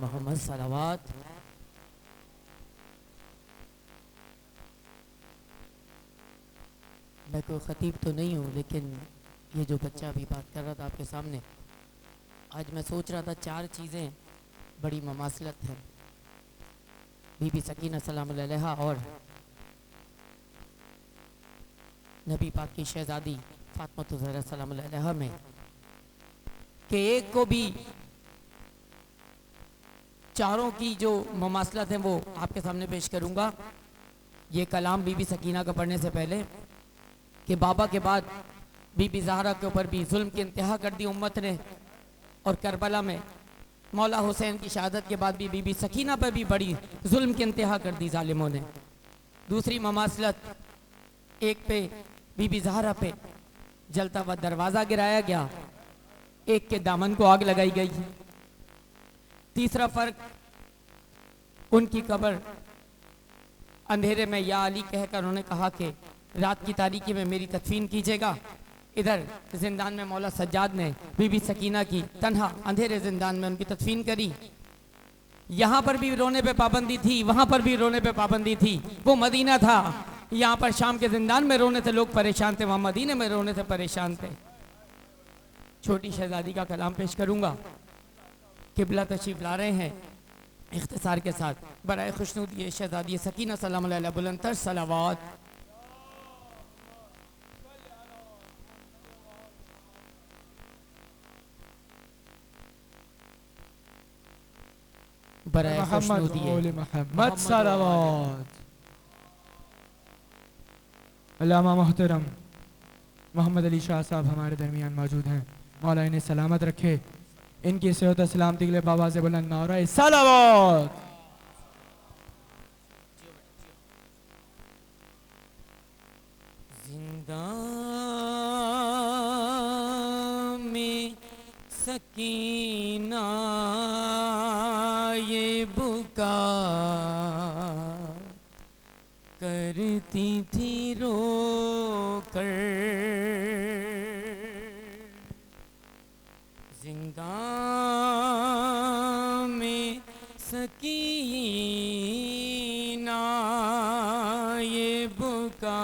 मोहम्मद सलावत। मैं कोई ख़तीब तो नहीं हूँ, लेकिन ये जो बच्चा अभी बात कर रहा था आपके सामने, आज मैं सोच रहा था चार चीज़ें बड़ी ममासलत हैं। बीबी सकीना सलाम अलैहा और नबी पाक की शहज़ादी फातिमा ज़हरा सलाम अलैहा में, कि एक को भी चारों की जो ममासलत हैं वो आपके सामने पेश करूँगा। ये कलाम बीबी सकीना का पढ़ने से पहले कि बाबा के बाद बीबी ज़हरा के ऊपर भी जुल्म की इंतहा कर दी उम्मत ने, और करबला में मौला हुसैन की शहादत के बाद भी बीबी सकीना पर भी बड़ी जुल्म की इंतहा कर दी जालिमों ने। दूसरी ममासलत, एक पे बीबी ज़हरा पे जलता हुआ दरवाज़ा गिराया गया, एक के दामन को आग लगाई गई। तीसरा फ़र्क, उनकी कब्र अंधेरे में या अली कहकर उन्होंने कहा कि रात की तारीकी में मेरी तदफीन कीजिएगा। इधर जिंदान में मौला सज्जाद ने बीबी सकीना की तन्हा अंधेरे जिंदान में उनकी तदफीन करी। यहाँ पर भी रोने पे पाबंदी थी, वहाँ पर भी रोने पे पाबंदी थी। वो मदीना था, यहाँ पर शाम के जिंदान में रोने से लोग परेशान थे, वहाँ मदीने में रोने से परेशान थे। छोटी शहजादी का कलाम पेश करूँगा। किबला तशरीफ ला रहे हैं इख्तिसार के साथ। बराए खुशनुदी शहजादी सकीना सलाम अलैहा बुलंदतर सलावत। बराए खुशनुदी मोहम्मद सलावत। अल्लामा मोहतरम मोहम्मद अली शाह साहब हमारे दरमियान मौजूद हैं। मौला इन्हें सलामत रखे, इनकी सेहत सलामती के लिए बाबा से बुलंद नारा सलावत। जिंदा में सकीना ये बुका करती थी रो कर, जिंदा में सकीना ये बुका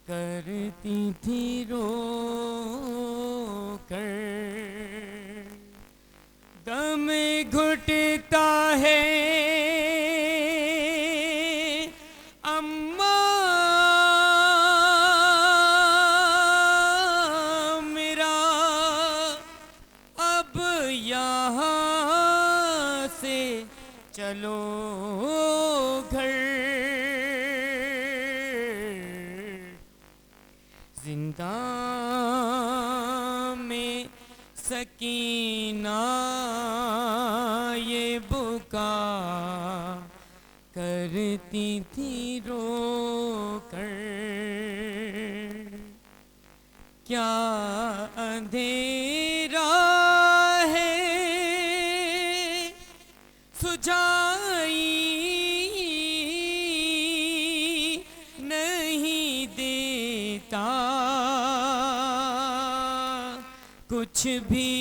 करती थी रो कर। दम घुटता है अम्मा मेरा, अब यहाँ से चलो घर। जिंदा में सकीना ये बुका करती थी रो कर। क्या अंधेरा है सुझाई नहीं देता कुछ भी,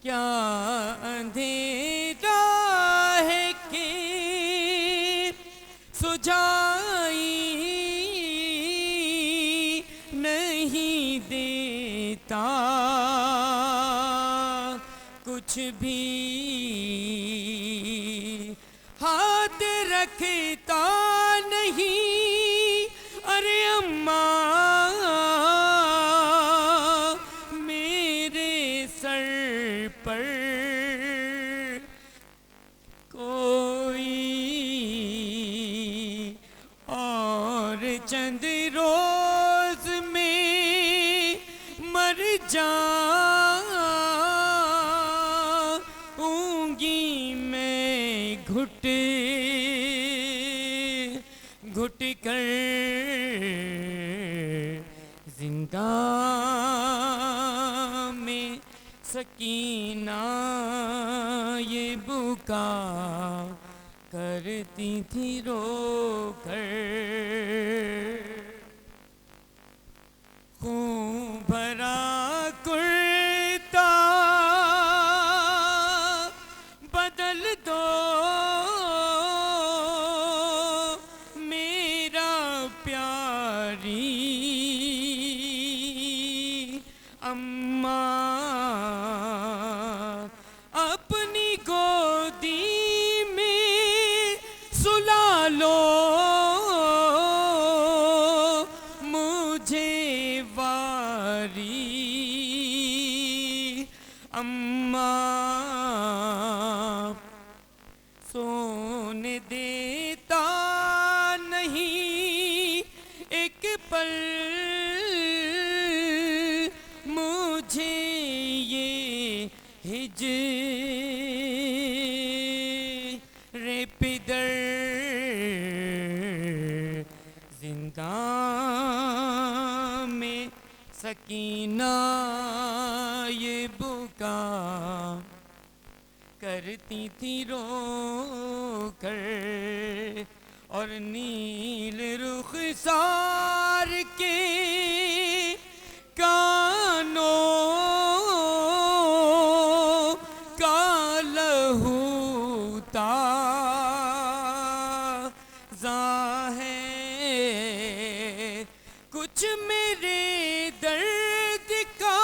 क्या अंधेरा है कि सुझाई नहीं देता कुछ भी। हाथ रखता नहीं अरे अम्मा मेरे सर पर, कोई और चंद रोज में मर जाऊंगी मैं घुट घुट कर। जिंदा में सकीना ये बुका करती थी रो कर। खून भरा कुर्ता अम्मा सोने देता नहीं एक पल मुझे ये हिजरे पिदर जिंदा में सकीना ये बुका करती थी रो कर और नील रुखसार के कानों का लहू ताज़ा है कुछ मेरे दर्द का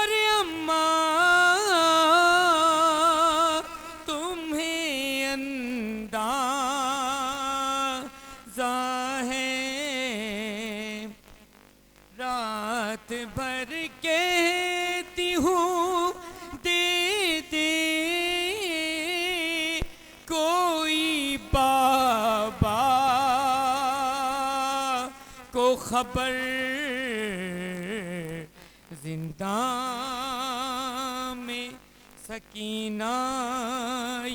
अरे अम्मा तुम्हें अंदाज़ा है रात भर कहती हूँ दे दे कोई बाबा को खबर जिंदा में सकीना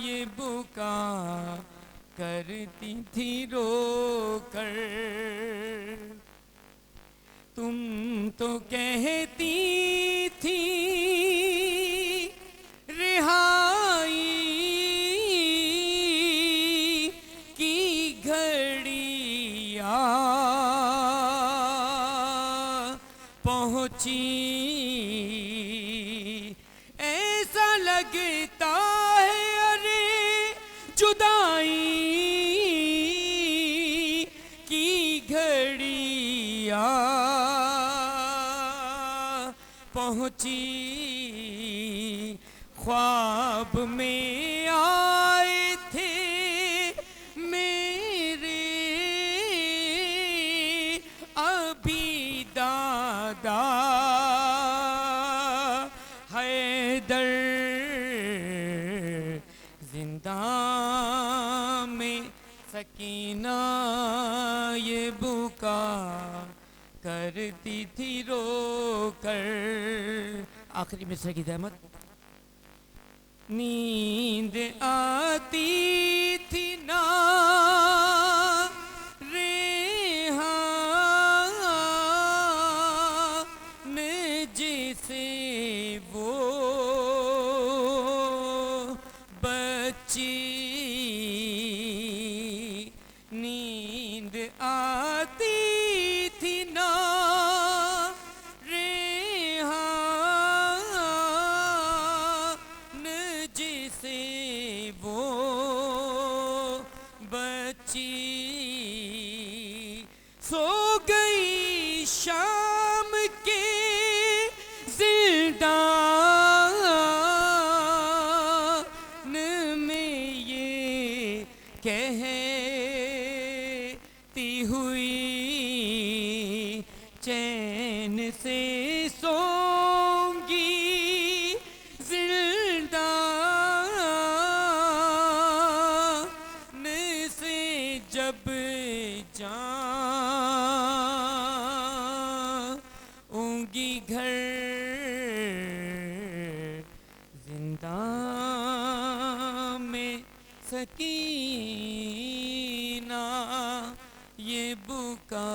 ये बुका करती थी रो कर तुम तो कहती थी रिहाई की घड़ी आ पहुंची ऐसा लगता है अरे जुदाई की घड़ी आ पहुंची ख्वाब में आए थे मेरे अभी दादा हैदर जिंदा में सकीना ये बुका करती थी रो कर आखिरी मिसरे की जहमत नींद आती थी ना रेहान जिसे वो बच्ची नींद आती थी ना रेहान जिसे वो बच्ची सो गई शाम के जिंदान में ये कहती हुई चैन से सोंगी जिंदान से जब जाऊंगी घर जिंदा में सकीना ये बुका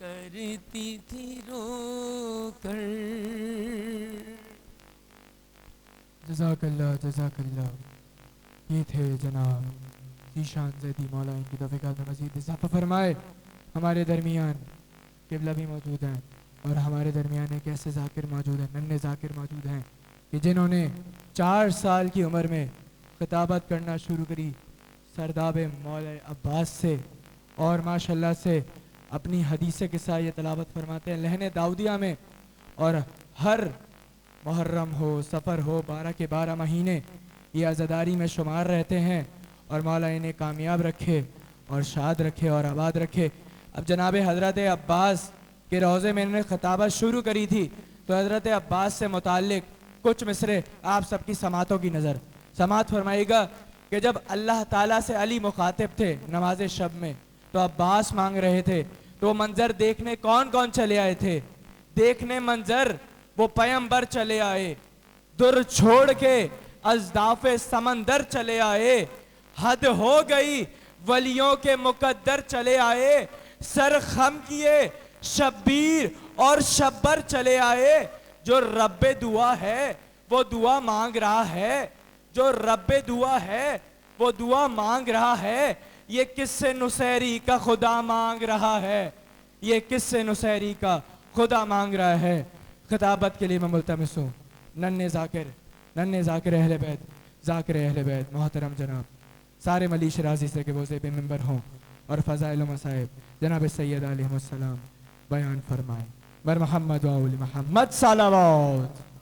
करती थी रो कर जज़ाकल्लाह ये थे जनाब ज़ीशान ज़ैदी मौला इनकी तौफ़ीक़ात में मज़ीद इज़ाफ़ा फरमाए हमारे दरमियान क़िबला भी मौजूद हैं और हमारे दरमियान एक ऐसे ज़ाकिर मौजूद हैं नन्हे ज़ाकिर मौजूद हैं कि जिन्होंने 4 साल की उम्र में खिताबत करना शुरू करी सरदाब मौला अब्बास से और माशाल्लाह से अपनी हदीसे के साथ ये तलावत फरमाते हैं लहने दाऊदिया में और हर मुहर्रम हो सफ़र हो 12 के 12 महीने ये आज़ादारी में शुमार रहते हैं और मौला इन्हें कामयाब रखे और शाद रखे और आबाद रखे। अब जनाब हज़रत अब्बास के रोज़े में इन्होंने खिताबत शुरू करी थी तो हजरत अब्बास से मुताल्लिक कुछ मिसरे आप सबकी समातों की नज़र समात फरमाइएगा कि जब अल्लाह ताला से अली मुखातिब थे नमाज शब में, तो अब्बास मांग रहे थे, तो वो मंजर देखने कौन कौन चले आए थे? देखने मंजर वो पैगंबर चले आए, दुर छोड़ के अज़दाफ़े समंदर चले आए, हद हो गई वलियों के मुकद्दर चले आए, सर खम किए शब्बीर और शब्बर चले आए। जो रब्बे दुआ है वो दुआ मांग रहा है, जो रब्बे दुआ है वो दुआ मांग रहा है। ये किससे नुसैरी का खुदा मांग रहा है, ये किससे नुसैरी का खुदा मांग रहा है। खिताबत के लिए मैं मुल्तमिस हूँ नन्हे ज़ाकिर अहले बैत, ज़ाकिर अहले बैत मोहतरम जनाब सारे मली शराजी से कि वो ज़ेब मिंबर हों और फ़ज़ाइल व मसाइब जनाब सैयद अलैहिस्सलाम बयान फरमाएं। बर मोहम्मद व आले मोहम्मद सल्लल्लाहु